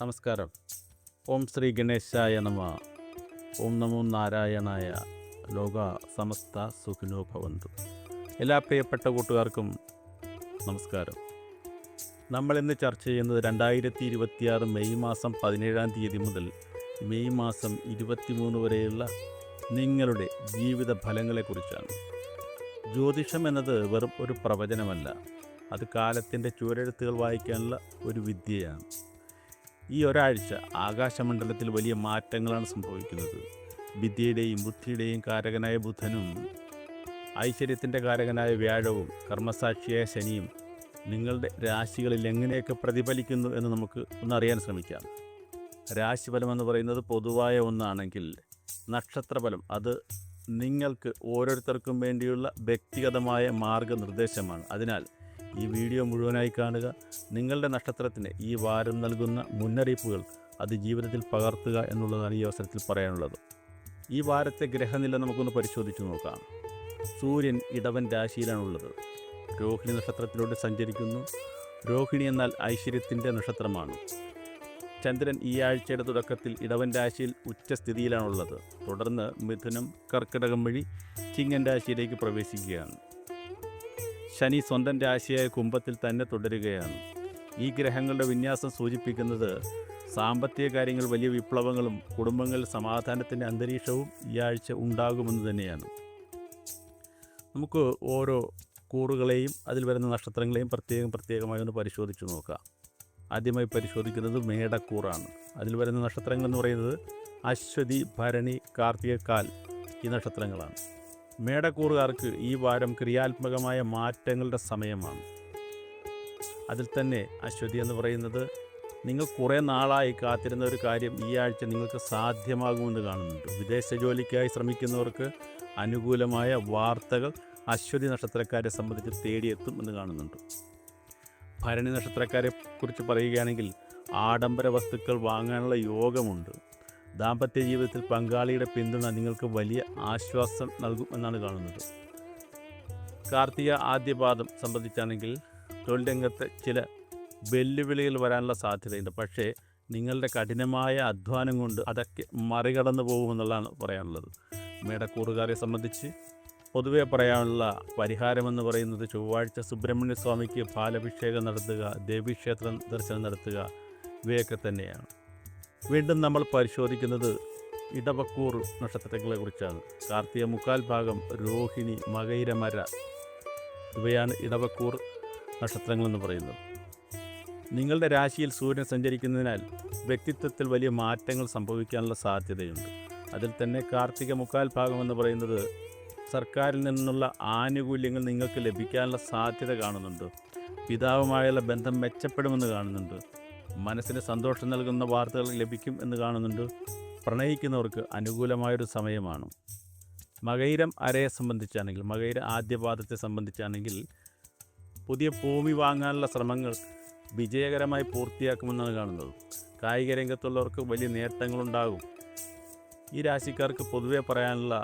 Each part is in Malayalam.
നമസ്കാരം. ഓം ശ്രീ ഗണേശായ നമ. ഓം നമോ നാരായണായ. ലോക സമസ്ത സുഖിനോ ഭവന്തു. എല്ലാ പ്രിയപ്പെട്ട കൂട്ടുകാർക്കും നമസ്കാരം. നമ്മളിന്ന് ചർച്ച ചെയ്യുന്നത് 2026 മെയ് മാസം 17-ാം തീയതി മുതൽ മെയ് മാസം 23 വരെയുള്ള നിങ്ങളുടെ ജീവിത ഫലങ്ങളെക്കുറിച്ചാണ്. ജ്യോതിഷം എന്നത് വെറും ഒരു പ്രവചനമല്ല, അത് കാലത്തിൻ്റെ ചുവരെഴുത്തുകൾ വായിക്കാനുള്ള ഒരു വിദ്യയാണ്. ഈ ഒരാഴ്ച ആകാശമണ്ഡലത്തിൽ വലിയ മാറ്റങ്ങളാണ് സംഭവിക്കുന്നത്. വിദ്യയുടെയും ബുദ്ധിയുടെയും കാരകനായ ബുധനും ഐശ്വര്യത്തിൻ്റെ കാരകനായ വ്യാഴവും കർമ്മസാക്ഷിയായ ശനിയും നിങ്ങളുടെ രാശികളിൽ എങ്ങനെയൊക്കെ പ്രതിഫലിക്കുന്നു എന്ന് നമുക്ക് ഒന്നറിയാൻ ശ്രമിക്കാം. രാശിഫലം എന്ന് പറയുന്നത് പൊതുവായ ഒന്നാണെങ്കിൽ, നക്ഷത്രഫലം അത് നിങ്ങൾക്ക് ഓരോരുത്തർക്കും വേണ്ടിയുള്ള വ്യക്തിഗതമായ മാർഗനിർദ്ദേശമാണ്. അതിനാൽ ഈ വീഡിയോ മുഴുവനായി കാണുക. നിങ്ങളുടെ നക്ഷത്രത്തിന് ഈ വാരം നൽകുന്ന മുന്നറിയിപ്പുകൾ അത് ജീവിതത്തിൽ പകർത്തുക എന്നുള്ളതാണ് ഈ അവസരത്തിൽ പറയാനുള്ളത്. ഈ വാരത്തെ ഗ്രഹനില നമുക്കൊന്ന് പരിശോധിച്ച് നോക്കാം. സൂര്യൻ ഇടവൻ രാശിയിലാണുള്ളത്. രോഹിണി നക്ഷത്രത്തിലൂടെ സഞ്ചരിക്കുന്നു. രോഹിണി എന്നാൽ ഐശ്വര്യത്തിൻ്റെ നക്ഷത്രമാണ്. ചന്ദ്രൻ ഈ ആഴ്ചയുടെ തുടക്കത്തിൽ ഇടവൻ രാശിയിൽ ഉച്ചസ്ഥിതിയിലാണുള്ളത്. തുടർന്ന് മിഥുനം, കർക്കിടകം വഴി ചിങ്ങൻ രാശിയിലേക്ക് പ്രവേശിക്കുകയാണ്. ശനി സ്വന്തം രാശിയായ കുംഭത്തിൽ തന്നെ തുടരുകയാണ്. ഈ ഗ്രഹങ്ങളുടെ വിന്യാസം സൂചിപ്പിക്കുന്നത് സാമ്പത്തിക കാര്യങ്ങൾ വലിയ വിപ്ലവങ്ങളും കുടുംബങ്ങളിൽ സമാധാനത്തിൻ്റെ അന്തരീക്ഷവും ഈ ആഴ്ച ഉണ്ടാകുമെന്ന് തന്നെയാണ്. നമുക്ക് ഓരോ കൂറുകളെയും അതിൽ വരുന്ന നക്ഷത്രങ്ങളെയും പ്രത്യേകമായി ഒന്ന് പരിശോധിച്ച് നോക്കാം. ആദ്യമായി പരിശോധിക്കുന്നത് മേടക്കൂറാണ്. അതിൽ വരുന്ന നക്ഷത്രങ്ങൾ എന്ന് പറയുന്നത് അശ്വതി, ഭരണി, കാർത്തിക, കാൽ ഈ നക്ഷത്രങ്ങളാണ്. മേടക്കൂറുകാർക്ക് ഈ വാരം ക്രിയാത്മകമായ മാറ്റങ്ങളുടെ സമയമാണ്. അതിൽ തന്നെ അശ്വതി എന്ന് പറയുന്നത് നിങ്ങൾ കുറേ നാളായി കാത്തിരുന്ന ഒരു കാര്യം ഈ ആഴ്ച നിങ്ങൾക്ക് സാധ്യമാകുമെന്ന് കാണുന്നുണ്ട്. വിദേശ ജോലിക്കായി ശ്രമിക്കുന്നവർക്ക് അനുകൂലമായ വാർത്തകൾ അശ്വതി നക്ഷത്രക്കാരെ സംബന്ധിച്ച് തേടിയെത്തും എന്ന് കാണുന്നുണ്ട്. ഭരണി നക്ഷത്രക്കാരെ കുറിച്ച് പറയുകയാണെങ്കിൽ ആഡംബര വസ്തുക്കൾ വാങ്ങാനുള്ള യോഗമുണ്ട്. ദാമ്പത്യ ജീവിതത്തിൽ പങ്കാളിയുടെ പിന്തുണ നിങ്ങൾക്ക് വലിയ ആശ്വാസം നൽകും എന്നാണ് കാണുന്നത്. കാർത്തിക ആദ്യപാദം സംബന്ധിച്ചാണെങ്കിൽ തൊഴിൽ രംഗത്ത് ചില വെല്ലുവിളികൾ വരാനുള്ള സാധ്യതയുണ്ട്. പക്ഷേ നിങ്ങളുടെ കഠിനമായ അധ്വാനം കൊണ്ട് അതൊക്കെ മറികടന്നു പോകുമെന്നുള്ളതാണ് പറയാനുള്ളത്. മേടക്കൂറുകാരെ സംബന്ധിച്ച് പൊതുവെ പറയാനുള്ള പരിഹാരമെന്ന് പറയുന്നത് ചൊവ്വാഴ്ച സുബ്രഹ്മണ്യ സ്വാമിക്ക് പാലഭിഷേകം നടത്തുക, ദേവീക്ഷേത്ര ദർശനം നടത്തുക, ഇവയൊക്കെ തന്നെയാണ്. വീണ്ടും നമ്മൾ പരിശോധിക്കുന്നത് ഇടവക്കൂർ നക്ഷത്രങ്ങളെക്കുറിച്ചാണ്. കാർത്തിക മുക്കാൽ ഭാഗം, രോഹിണി, മകയിരമര ഇവയാണ് ഇടവക്കൂർ നക്ഷത്രങ്ങളെന്ന് പറയുന്നത്. നിങ്ങളുടെ രാശിയിൽ സൂര്യൻ സഞ്ചരിക്കുന്നതിനാൽ വ്യക്തിത്വത്തിൽ വലിയ മാറ്റങ്ങൾ സംഭവിക്കാനുള്ള സാധ്യതയുണ്ട്. അതിൽ തന്നെ കാർത്തിക മുക്കാൽ ഭാഗം എന്ന് പറയുന്നത് സർക്കാരിൽ നിന്നുള്ള ആനുകൂല്യങ്ങൾ നിങ്ങൾക്ക് ലഭിക്കാനുള്ള സാധ്യത കാണുന്നുണ്ട്. പിതാവുമായുള്ള ബന്ധം മെച്ചപ്പെടുമെന്ന് കാണുന്നുണ്ട്. മനസ്സിന് സന്തോഷം നൽകുന്ന വാർത്തകൾ ലഭിക്കും എന്ന് കാണുന്നുണ്ട്. പ്രണയിക്കുന്നവർക്ക് അനുകൂലമായൊരു സമയമാണ്. മകയിരം അരയെ സംബന്ധിച്ചാണെങ്കിൽ, മകയിര ആദ്യപാദത്തെ സംബന്ധിച്ചാണെങ്കിൽ പുതിയ ഭൂമി വാങ്ങാനുള്ള ശ്രമങ്ങൾ വിജയകരമായി പൂർത്തിയാക്കുമെന്നാണ് കാണുന്നത്. കായിക രംഗത്തുള്ളവർക്ക് വലിയ നേട്ടങ്ങളുണ്ടാകും. ഈ രാശിക്കാർക്ക് പൊതുവെ പറയാനുള്ള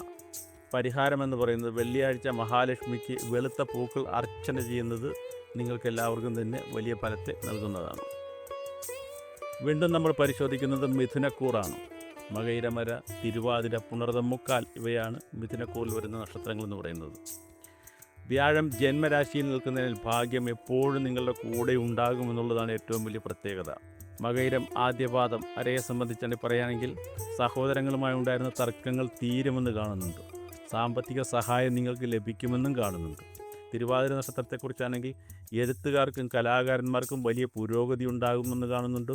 പരിഹാരമെന്ന് പറയുന്നത് വെള്ളിയാഴ്ച മഹാലക്ഷ്മിക്ക് വെളുത്ത പൂക്കൾ അർച്ചന ചെയ്യുന്നത് നിങ്ങൾക്കെല്ലാവർക്കും തന്നെ വലിയ ഫലത്തെ നൽകുന്നതാണ്. വീണ്ടും നമ്മൾ പരിശോധിക്കുന്നത് മിഥുനക്കൂറാണ്. മകയിരമര, തിരുവാതിര, പുണർതം, മുക്കാൽ ഇവയാണ് മിഥുനക്കൂറിൽ വരുന്ന നക്ഷത്രങ്ങൾ എന്ന് പറയുന്നത്. വ്യാഴം ജന്മരാശിയിൽ നിൽക്കുന്നതിനാൽ ഭാഗ്യം എപ്പോഴും നിങ്ങളുടെ കൂടെ ഉണ്ടാകുമെന്നുള്ളതാണ് ഏറ്റവും വലിയ പ്രത്യേകത. മകയിരം ആദ്യപാദം അരയെ സംബന്ധിച്ചാണ് പറയുകയാണെങ്കിൽ സഹോദരങ്ങളുമായി ഉണ്ടായിരുന്ന തർക്കങ്ങൾ തീരുമെന്ന് കാണുന്നുണ്ട്. സാമ്പത്തിക സഹായം നിങ്ങൾക്ക് ലഭിക്കുമെന്നും കാണുന്നുണ്ട്. തിരുവാതിര നക്ഷത്രത്തെക്കുറിച്ചാണെങ്കിൽ എഴുത്തുകാർക്കും കലാകാരന്മാർക്കും വലിയ പുരോഗതി ഉണ്ടാകുമെന്ന് കാണുന്നുണ്ട്.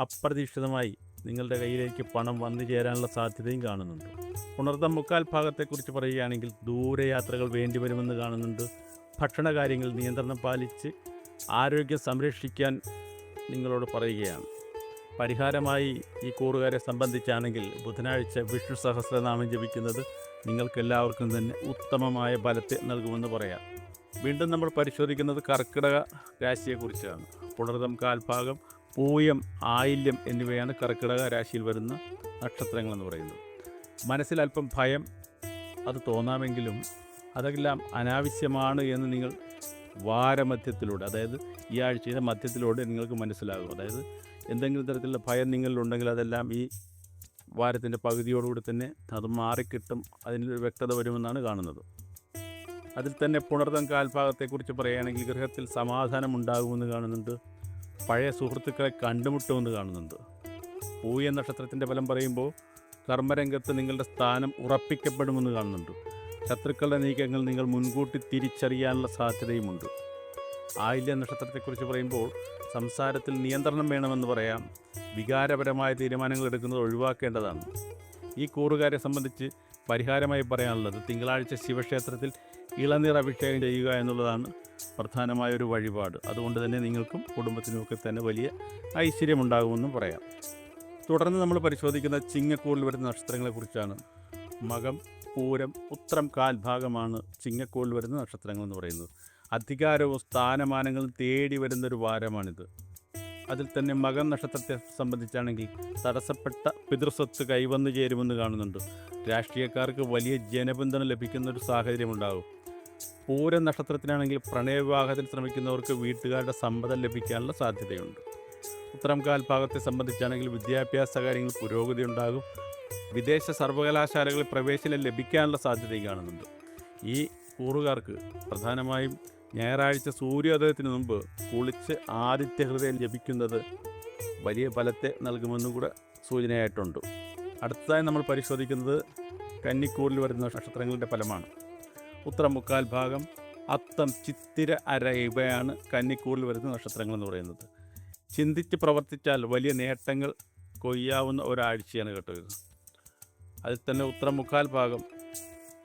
അപ്രതീക്ഷിതമായി നിങ്ങളുടെ കയ്യിലേക്ക് പണം വന്നു ചേരാനുള്ള സാധ്യതയും കാണുന്നുണ്ട്. പുണർതം മുക്കാൽ ഭാഗത്തെക്കുറിച്ച് പറയുകയാണെങ്കിൽ ദൂരയാത്രകൾ വേണ്ടിവരുമെന്ന് കാണുന്നുണ്ട്. ഭക്ഷണകാര്യങ്ങൾ നിയന്ത്രണം പാലിച്ച് ആരോഗ്യം സംരക്ഷിക്കാൻ നിങ്ങളോട് പറയുകയാണ്. പരിഹാരമായി ഈ കൂറുകാരെ സംബന്ധിച്ചാണെങ്കിൽ ബുധനാഴ്ച വിഷ്ണു സഹസ്രനാമം ജപിക്കുന്നത് നിങ്ങൾക്കെല്ലാവർക്കും തന്നെ ഉത്തമമായ ഫലത്തെ നൽകുമെന്ന് പറയാം. വീണ്ടും നമ്മൾ പരിശോധിക്കുന്നത് കർക്കിടക രാശിയെക്കുറിച്ചാണ്. പുണർതം കാൽഭാഗം, പൂയം, ആയില്യം എന്നിവയാണ് കർക്കിടക രാശിയിൽ വരുന്ന നക്ഷത്രങ്ങളെന്ന് പറയുന്നത്. മനസ്സിൽ അല്പം ഭയം അത് തോന്നാമെങ്കിലും അതെല്ലാം അനാവശ്യമാണ് എന്ന് നിങ്ങൾ വാരമധ്യത്തിലൂടെ, അതായത് ഈ ആഴ്ചയുടെ മധ്യത്തിലൂടെ നിങ്ങൾക്ക് മനസ്സിലാകും. അതായത് എന്തെങ്കിലും തരത്തിലുള്ള ഭയം നിങ്ങളിലുണ്ടെങ്കിൽ അതെല്ലാം ഈ വാരത്തിൻ്റെ പകുതിയോടുകൂടി തന്നെ അത് മാറിക്കിട്ടും, അതിനൊരു വ്യക്തത വരുമെന്നാണ് കാണുന്നത്. അതിൽ തന്നെ പുണർതം കാൽഭാഗത്തെക്കുറിച്ച് പറയുകയാണെങ്കിൽ ഗൃഹത്തിൽ സമാധാനം ഉണ്ടാകുമെന്ന് കാണുന്നുണ്ട്. പഴയ സുഹൃത്തുക്കളെ കണ്ടുമുട്ടുമെന്ന് കാണുന്നുണ്ട്. പൂയ നക്ഷത്രത്തിൻ്റെ ഫലം പറയുമ്പോൾ കർമ്മരംഗത്ത് നിങ്ങളുടെ സ്ഥാനം ഉറപ്പിക്കപ്പെടുമെന്ന് കാണുന്നുണ്ട്. ശത്രുക്കളുടെ നീക്കങ്ങൾ നിങ്ങൾ മുൻകൂട്ടി തിരിച്ചറിയാനുള്ള സാധ്യതയുമുണ്ട്. ആയില്യ നക്ഷത്രത്തെക്കുറിച്ച് പറയുമ്പോൾ സംസാരത്തിൽ നിയന്ത്രണം വേണമെന്ന് പറയാം. വികാരപരമായ തീരുമാനങ്ങൾ എടുക്കുന്നത് ഒഴിവാക്കേണ്ടതാണ്. ഈ കൂറുകാരെ സംബന്ധിച്ച് പരിഹാരമായി പറയാനുള്ളത് തിങ്കളാഴ്ച ശിവക്ഷേത്രത്തിൽ ഇളനീർ അഭിഷേകം ചെയ്യുക എന്നുള്ളതാണ് പ്രധാനമായൊരു വഴിപാട്. അതുകൊണ്ട് തന്നെ നിങ്ങൾക്കും കുടുംബത്തിനുമൊക്കെ തന്നെ വലിയ ഐശ്വര്യമുണ്ടാകുമെന്നും പറയാം. തുടർന്ന് നമ്മൾ പരിശോധിക്കുന്ന ചിങ്ങക്കൂറിൽ വരുന്ന നക്ഷത്രങ്ങളെക്കുറിച്ചാണ്. മകം, പൂരം, ഉത്രം കാൽഭാഗമാണ് ചിങ്ങക്കൂറിൽ വരുന്ന നക്ഷത്രങ്ങൾ എന്ന് പറയുന്നത്. അധികാരവും സ്ഥാനമാനങ്ങളും തേടി വരുന്നൊരു വാരമാണിത്. അതിൽ തന്നെ മകം നക്ഷത്രത്തെ സംബന്ധിച്ചാണെങ്കിൽ തടസ്സപ്പെട്ട പിതൃസ്വത്ത് കൈവന്നു ചേരുമെന്ന് കാണുന്നുണ്ട്. രാഷ്ട്രീയക്കാർക്ക് വലിയ ജനപിന്തുണ ലഭിക്കുന്ന ഒരു സാഹചര്യമുണ്ടാകും. പൂരം നക്ഷത്രത്തിനാണെങ്കിൽ പ്രണയവിവാഹത്തിന് ശ്രമിക്കുന്നവർക്ക് വീട്ടുകാരുടെ സമ്മതം ലഭിക്കാനുള്ള സാധ്യതയുണ്ട്. ഉത്തരം കാൽഭാഗത്തെ സംബന്ധിച്ചാണെങ്കിൽ വിദ്യാഭ്യാസ കാര്യങ്ങളിൽ പുരോഗതി ഉണ്ടാകും. വിദേശ സർവകലാശാലകളിൽ പ്രവേശനം ലഭിക്കാനുള്ള സാധ്യതയും കാണുന്നുണ്ട്. ഈ കൂറുകാർക്ക് പ്രധാനമായും ഞായറാഴ്ച സൂര്യോദയത്തിന് മുമ്പ് കുളിച്ച് ആദിത്യ ഹൃദയം ജപിക്കുന്നത് വലിയ ഫലത്തെ നൽകുമെന്നും കൂടെ സൂചനയായിട്ടുണ്ട്. അടുത്തതായി നമ്മൾ പരിശോധിക്കുന്നത് കന്നിക്കൂറിൽ വരുന്ന നക്ഷത്രങ്ങളുടെ ഫലമാണ്. ഉത്തരം മുക്കാൽ ഭാഗം, അത്തം, ചിത്തിര, അര ഇവയാണ് കന്നിക്കൂറിൽ വരുന്ന നക്ഷത്രങ്ങൾ എന്ന് പറയുന്നത്. ചിന്തിച്ച് പ്രവർത്തിച്ചാൽ വലിയ നേട്ടങ്ങൾ കൊയ്യാവുന്ന ഒരാഴ്ചയാണ് കേട്ടോ ഇത്. അതിൽ തന്നെ ഉത്തരം മുക്കാൽ ഭാഗം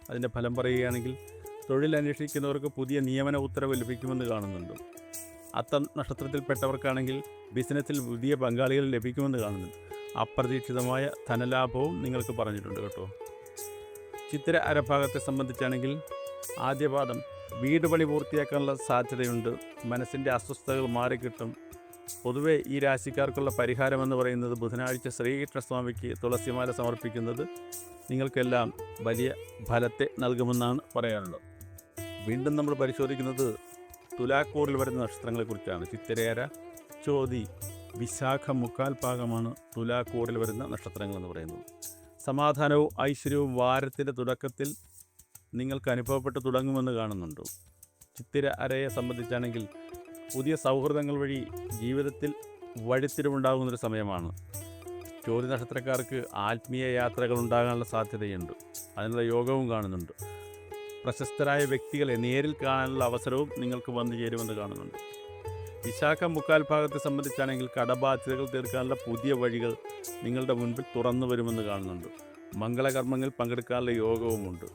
അതിൻ്റെ ഫലം പറയുകയാണെങ്കിൽ തൊഴിൽ അന്വേഷിക്കുന്നവർക്ക് പുതിയ നിയമന ഉത്തരവ് ലഭിക്കുമെന്ന് കാണുന്നുണ്ട്. അത്തം നക്ഷത്രത്തിൽപ്പെട്ടവർക്കാണെങ്കിൽ ബിസിനസ്സിൽ പുതിയ പങ്കാളികൾ ലഭിക്കുമെന്ന് കാണുന്നുണ്ട്. അപ്രതീക്ഷിതമായ ധനലാഭവും നിങ്ങൾക്ക് പറഞ്ഞിട്ടുണ്ട് കേട്ടോ. ചിത്തിര അരഭാഗത്തെ സംബന്ധിച്ചാണെങ്കിൽ ആദ്യപാദം വീട് പണി പൂർത്തിയാക്കാനുള്ള സാധ്യതയുണ്ട്. മനസ്സിൻ്റെ അസ്വസ്ഥതകൾ മാറിക്കിട്ടും. പൊതുവെ ഈ രാശിക്കാർക്കുള്ള പരിഹാരമെന്ന് പറയുന്നത് ബുധനാഴ്ച ശ്രീകൃഷ്ണസ്വാമിക്ക് തുളസിമാല സമർപ്പിക്കുന്നത് നിങ്ങൾക്കെല്ലാം വലിയ ഫലത്തെ നൽകുമെന്നാണ് പറയാനുള്ളത്. വീണ്ടും നമ്മൾ പരിശോധിക്കുന്നത് തുലാക്കൂറിൽ വരുന്ന നക്ഷത്രങ്ങളെക്കുറിച്ചാണ്. ചിത്തിരയര, ചോതി, വിശാഖ മുക്കാൽ ഭാഗമാണ് തുലാക്കൂറിൽ വരുന്ന നക്ഷത്രങ്ങൾ എന്ന് പറയുന്നത്. സമാധാനവും ഐശ്വര്യവും വാരത്തിൻ്റെ തുടക്കത്തിൽ നിങ്ങൾക്ക് അനുഭവപ്പെട്ട് തുടങ്ങുമെന്ന് കാണുന്നുണ്ട്. ചിത്തിര അരയെ സംബന്ധിച്ചാണെങ്കിൽ പുതിയ സൗഹൃദങ്ങൾ വഴി ജീവിതത്തിൽ വഴിത്തിരിവുണ്ടാകുന്നൊരു സമയമാണ്. ചോതി നക്ഷത്രക്കാർക്ക് ആത്മീയ യാത്രകൾ ഉണ്ടാകാനുള്ള സാധ്യതയുണ്ട്. അതിനുള്ള യോഗവും കാണുന്നുണ്ട്. പ്രശസ്തരായ വ്യക്തികളെ നേരിൽ കാണാനുള്ള അവസരവും നിങ്ങൾക്ക് വന്നു ചേരുമെന്ന് കാണുന്നുണ്ട്. വിശാഖ മുക്കാൽ ഭാഗത്തെ സംബന്ധിച്ചാണെങ്കിൽ കടബാധ്യതകൾ തീർക്കാനുള്ള പുതിയ വഴികൾ നിങ്ങളുടെ മുൻപിൽ തുറന്നു വരുമെന്ന് കാണുന്നുണ്ട്. മംഗളകർമ്മങ്ങളിൽ പങ്കെടുക്കാനുള്ള യോഗവുമുണ്ട്.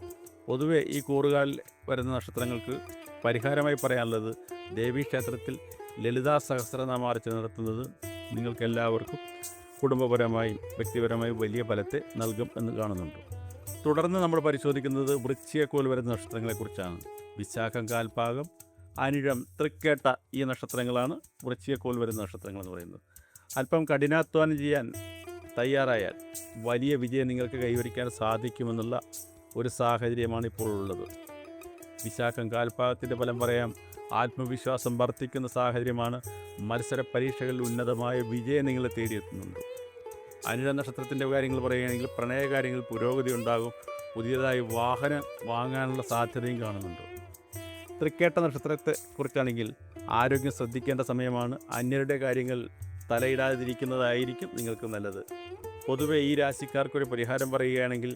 പൊതുവെ ഈ കൂറുകാരിൽ വരുന്ന നക്ഷത്രങ്ങൾക്ക് പരിഹാരമായി പറയാനുള്ളത് ദേവീക്ഷേത്രത്തിൽ ലളിതാ സഹസ്രനാമാർച്ച നടത്തുന്നത് നിങ്ങൾക്കെല്ലാവർക്കും കുടുംബപരമായും വ്യക്തിപരമായും വലിയ ഫലത്തെ നൽകും എന്ന് കാണുന്നുണ്ട്. തുടർന്ന് നമ്മൾ പരിശോധിക്കുന്നത് വൃശ്ചികക്കോൽ വരുന്ന നക്ഷത്രങ്ങളെക്കുറിച്ചാണ്. വിശാഖം കാൽഭാഗം, അനിഴം, തൃക്കേട്ട ഈ നക്ഷത്രങ്ങളാണ് വൃശ്ചികക്കോൽ വരുന്ന നക്ഷത്രങ്ങൾ എന്ന് പറയുന്നത്. അല്പം കഠിനാധ്വാനം ചെയ്യാൻ തയ്യാറായാൽ വലിയ വിജയം നിങ്ങൾക്ക് കൈവരിക്കാൻ സാധിക്കുമെന്നുള്ള ഒരു സാഹചര്യമാണ് ഇപ്പോൾ ഉള്ളത്. വിശാഖം കാൽഭാഗത്തിൻ്റെ ഫലം പറയാം. ആത്മവിശ്വാസം വർദ്ധിക്കുന്ന സാഹചര്യമാണ്. മത്സര പരീക്ഷകളിൽ ഉന്നതമായ വിജയം നിങ്ങളെ തേടിയെത്തുന്നുണ്ട്. അനിഴ നക്ഷത്രത്തിൻ്റെ കാര്യങ്ങൾ പറയുകയാണെങ്കിൽ പ്രണയകാര്യങ്ങളിൽ പുരോഗതി ഉണ്ടാകും. പുതിയതായി വാഹനം വാങ്ങാനുള്ള സാധ്യതയും കാണുന്നുണ്ട്. തൃക്കേട്ട നക്ഷത്രത്തെക്കുറിച്ചാണെങ്കിൽ ആരോഗ്യം ശ്രദ്ധിക്കേണ്ട സമയമാണ്. അന്യരുടെ കാര്യങ്ങൾ തലയിടാതിരിക്കുന്നതായിരിക്കും നിങ്ങൾക്ക് നല്ലത്. പൊതുവെ ഈ രാശിക്കാർക്കൊരു പരിഹാരം പറയുകയാണെങ്കിൽ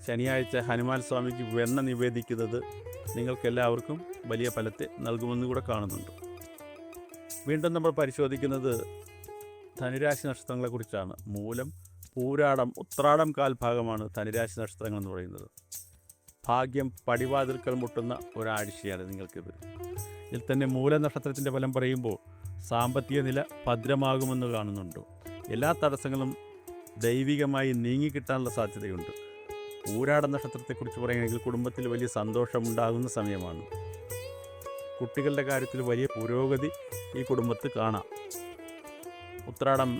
ശനിയാഴ്ച ഹനുമാൻ സ്വാമിക്ക് വെണ്ണ നിവേദിക്കുന്നത് നിങ്ങൾക്കെല്ലാവർക്കും വലിയ ഫലത്തെ നൽകുമെന്ന് കൂടെ കാണുന്നുണ്ട്. വീണ്ടും നമ്മൾ പരിശോധിക്കുന്നത് ധനുരാശി നക്ഷത്രങ്ങളെക്കുറിച്ചാണ്. മൂലം, പൂരാടം, ഉത്രാടം കാൽഭാഗമാണ് ധനുരാശി നക്ഷത്രങ്ങൾ എന്ന് പറയുന്നത്. ഭാഗ്യം പടിവാതിൽക്കൽ മുട്ടുന്ന ഒരാഴ്ചയാണ് നിങ്ങൾക്കിത്. ഇതിൽ തന്നെ മൂല നക്ഷത്രത്തിൻ്റെ ഫലം പറയുമ്പോൾ സാമ്പത്തിക നില ഭദ്രമാകുമെന്ന് കാണുന്നുണ്ട്. എല്ലാ തടസ്സങ്ങളും ദൈവികമായി നീങ്ങിക്കിട്ടാനുള്ള സാധ്യതയുണ്ട്. പൂരാട നക്ഷത്രത്തെക്കുറിച്ച് പറയുകയാണെങ്കിൽ കുടുംബത്തിൽ വലിയ സന്തോഷമുണ്ടാകുന്ന സമയമാണ്. കുട്ടികളുടെ കാര്യത്തിൽ വലിയ പുരോഗതി ഈ കുടുംബത്തിൽ കാണാം. ഉത്രാടം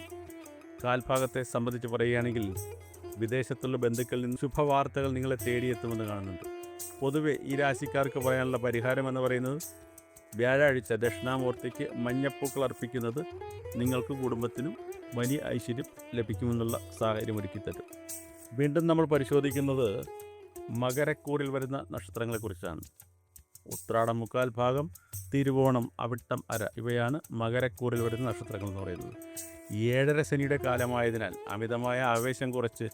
കാൽഭാഗത്തെ സംബന്ധിച്ച് പറയുകയാണെങ്കിൽ വിദേശത്തുള്ള ബന്ധുക്കളിൽ നിന്ന് ശുഭവാർത്തകൾ നിങ്ങളെ തേടിയെത്തുമെന്ന് കാണുന്നുണ്ട്. പൊതുവെ ഈ രാശിക്കാർക്ക് പറയാനുള്ള പരിഹാരം എന്ന് പറയുന്നത് വ്യാഴാഴ്ച ദക്ഷിണാമൂർത്തിക്ക് മഞ്ഞപ്പൂക്കൾ അർപ്പിക്കുന്നത് നിങ്ങൾക്ക് കുടുംബത്തിനും വലിയ ഐശ്വര്യം ലഭിക്കുമെന്നുള്ള സാഹചര്യം ഒരുക്കിത്തരും. വീണ്ടും നമ്മൾ പരിശോധിക്കുന്നത് മകരക്കൂറിൽ വരുന്ന നക്ഷത്രങ്ങളെക്കുറിച്ചാണ്. ഉത്രാടം മുക്കാൽ ഭാഗം, തിരുവോണം, അവിട്ടം അര ഇവയാണ് മകരക്കൂറിൽ വരുന്ന നക്ഷത്രങ്ങൾ എന്ന് പറയുന്നത്. 7.5 ശനിയുടെ കാലമായതിനാൽ അമിതമായ ആവേശം കുറച്ച്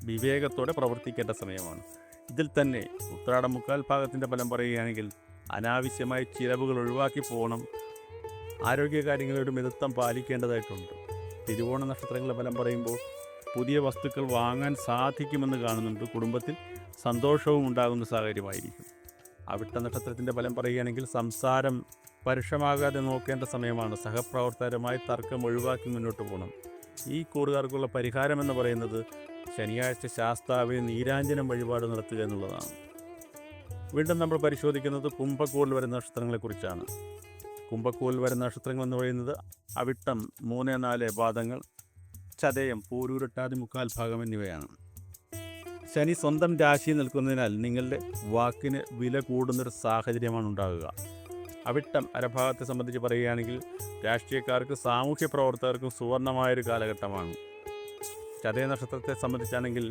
വിവേകത്തോടെ പ്രവർത്തിക്കേണ്ട സമയമാണ്. ഇതിൽ തന്നെ ഉത്രാടം മുക്കാൽ ഭാഗത്തിൻ്റെ ഫലം പറയുകയാണെങ്കിൽ അനാവശ്യമായ ചിലവുകൾ ഒഴിവാക്കി പോകണം. ആരോഗ്യകാര്യങ്ങളുടെ മിതത്വം പാലിക്കേണ്ടതായിട്ടുണ്ട്. തിരുവോണ നക്ഷത്രങ്ങളുടെ ഫലം പറയുമ്പോൾ പുതിയ വസ്തുക്കൾ വാങ്ങാൻ സാധിക്കുമെന്ന് കാണുന്നുണ്ട്. കുടുംബത്തിൽ സന്തോഷവും ഉണ്ടാകുന്ന സാഹചര്യമായിരിക്കും. അവിട്ട നക്ഷത്രത്തിൻ്റെ ഫലം പറയുകയാണെങ്കിൽ സംസാരം പരുഷമാകാതെ നോക്കേണ്ട സമയമാണ്. സഹപ്രവർത്തകരുമായി തർക്കം ഒഴിവാക്കി മുന്നോട്ട് പോകണം. ഈ കൂറുകാർക്കുള്ള പരിഹാരമെന്ന് പറയുന്നത് ശനിയാഴ്ച ശാസ്താവിന് നീരാഞ്ജനം വഴിപാട് നടത്തുക എന്നുള്ളതാണ്. വീണ്ടും നമ്മൾ പരിശോധിക്കുന്നത് കുംഭക്കൂറിൽ വരുന്ന നക്ഷത്രങ്ങളെക്കുറിച്ചാണ്. കുംഭക്കൂറിൽ വരുന്ന നക്ഷത്രങ്ങൾ എന്ന് പറയുന്നത് അവിട്ടം 3, 4 പാദങ്ങൾ, ചതയം, പൂരൂരട്ടാതി മുക്കാൽ ഭാഗം എന്നിവയാണ്. ശനി സ്വന്തം രാശിയിൽ നിൽക്കുന്നതിനാൽ നിങ്ങളുടെ വാക്കിന് വില കൂടുന്നൊരു സാഹചര്യമാണ് ഉണ്ടാകുക. അവിട്ടം അരഭാഗത്തെ സംബന്ധിച്ച് പറയുകയാണെങ്കിൽ രാഷ്ട്രീയക്കാർക്ക്, സാമൂഹ്യ പ്രവർത്തകർക്കും സുവർണമായൊരു കാലഘട്ടമാണ്. ചതയ നക്ഷത്രത്തെ സംബന്ധിച്ചാണെങ്കിൽ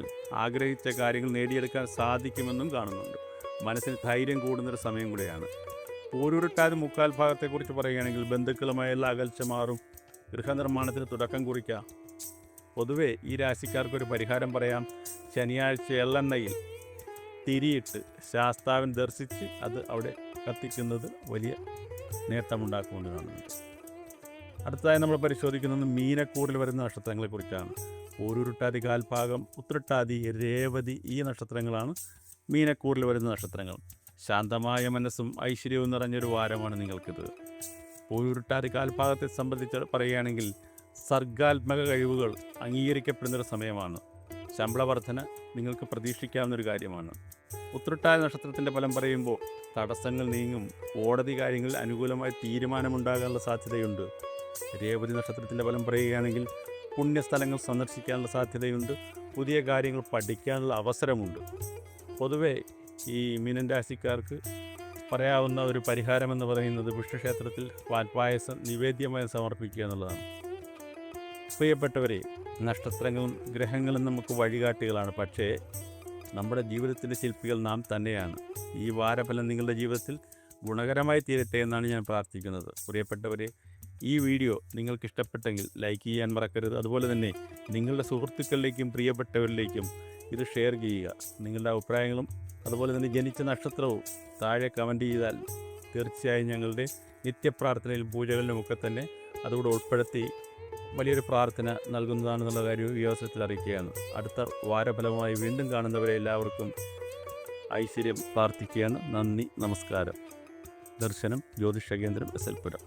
ആഗ്രഹിച്ച കാര്യങ്ങൾ നേടിയെടുക്കാൻ സാധിക്കുമെന്നും കാണുന്നുണ്ട്. മനസ്സിന് ധൈര്യം കൂടുന്നൊരു സമയം കൂടെയാണ്. പൂരൂരട്ടാതി മുക്കാൽ ഭാഗത്തെക്കുറിച്ച് പറയുകയാണെങ്കിൽ ബന്ധുക്കളുമായുള്ള അകൽച്ച മാറും. ഗൃഹനിർമ്മാണത്തിന് തുടക്കം കുറിക്കാം. പൊതുവെ ഈ രാശിക്കാർക്കൊരു പരിഹാരം പറയാം. ശനിയാഴ്ച എള്ളെണ്ണയിൽ തിരിയിട്ട് ശാസ്താവിനെ ദർശിച്ച് അത് അവിടെ കത്തിക്കുന്നത് വലിയ നേട്ടമുണ്ടാക്കുമെന്ന് കാണുന്നുണ്ട്. അടുത്തതായി നമ്മൾ പരിശോധിക്കുന്നത് മീനക്കൂറിൽ വരുന്ന നക്ഷത്രങ്ങളെക്കുറിച്ചാണ്. പൂരൂരുട്ടാതി കാൽഭാഗം, ഉത്രട്ടാതി, രേവതി ഈ നക്ഷത്രങ്ങളാണ് മീനക്കൂറിൽ വരുന്ന നക്ഷത്രങ്ങൾ. ശാന്തമായ മനസ്സും ഐശ്വര്യവും നിറഞ്ഞൊരു വാരമാണ് നിങ്ങൾക്കിത്. പൂരൂരുട്ടാതി കാൽഭാഗത്തെ സംബന്ധിച്ച് പറയുകയാണെങ്കിൽ സർഗാത്മക കഴിവുകൾ അംഗീകരിക്കപ്പെടുന്നൊരു സമയമാണ്. ശമ്പള വർധന നിങ്ങൾക്ക് പ്രതീക്ഷിക്കാവുന്നൊരു കാര്യമാണ്. ഉത്രട്ടാതി നക്ഷത്രത്തിൻ്റെ ഫലം പറയുമ്പോൾ തടസ്സങ്ങൾ നീങ്ങും. കോടതി കാര്യങ്ങളിൽ അനുകൂലമായ തീരുമാനമുണ്ടാകാനുള്ള സാധ്യതയുണ്ട്. രേവതി നക്ഷത്രത്തിൻ്റെ ഫലം പറയുകയാണെങ്കിൽ പുണ്യസ്ഥലങ്ങൾ സന്ദർശിക്കാനുള്ള സാധ്യതയുണ്ട്. പുതിയ കാര്യങ്ങൾ പഠിക്കാനുള്ള അവസരമുണ്ട്. പൊതുവെ ഈ മീനൻ രാശിക്കാർക്ക് പറയാവുന്ന ഒരു പരിഹാരമെന്ന് പറയുന്നത് വിഷ്ണുക്ഷേത്രത്തിൽ പാൽപ്പായസം നിവേദ്യമായി സമർപ്പിക്കുക എന്നുള്ളതാണ്. പ്രിയപ്പെട്ടവരെ, നക്ഷത്രങ്ങളും ഗ്രഹങ്ങളും നമുക്ക് വഴികാട്ടികളാണ്. പക്ഷേ നമ്മുടെ ജീവിതത്തിൻ്റെ ശില്പികൾ നാം തന്നെയാണ്. ഈ വാരഫലം നിങ്ങളുടെ ജീവിതത്തിൽ ഗുണകരമായി തീരട്ടെ എന്നാണ് ഞാൻ പ്രാർത്ഥിക്കുന്നത്. പ്രിയപ്പെട്ടവരെ, ഈ വീഡിയോ നിങ്ങൾക്ക് ഇഷ്ടപ്പെട്ടെങ്കിൽ ലൈക്ക് ചെയ്യാൻ മറക്കരുത്. അതുപോലെ തന്നെ നിങ്ങളുടെ സുഹൃത്തുക്കളിലേക്കും പ്രിയപ്പെട്ടവരിലേക്കും ഇത് ഷെയർ ചെയ്യുക. നിങ്ങളുടെ അഭിപ്രായങ്ങളും അതുപോലെ തന്നെ ജനിച്ച നക്ഷത്രവും താഴെ കമൻറ്റ് ചെയ്താൽ തീർച്ചയായും ഞങ്ങളുടെ നിത്യപ്രാർത്ഥനയിലും പൂജകളിലുമൊക്കെ തന്നെ അതുകൂടെ ഉൾപ്പെടുത്തി വലിയൊരു പ്രാർത്ഥന നൽകുന്നതാണെന്നുള്ള കാര്യം ഈ അവസരത്തിൽ അറിയിക്കുകയാണ്. അടുത്ത വാരഫലമായി വീണ്ടും കാണുന്നവരെ എല്ലാവർക്കും ഐശ്വര്യം പ്രാർത്ഥിക്കുകയാണ്. നന്ദി, നമസ്കാരം. ദർശനം ജ്യോതിഷ കേന്ദ്രം, എസ് എൽ പുരം.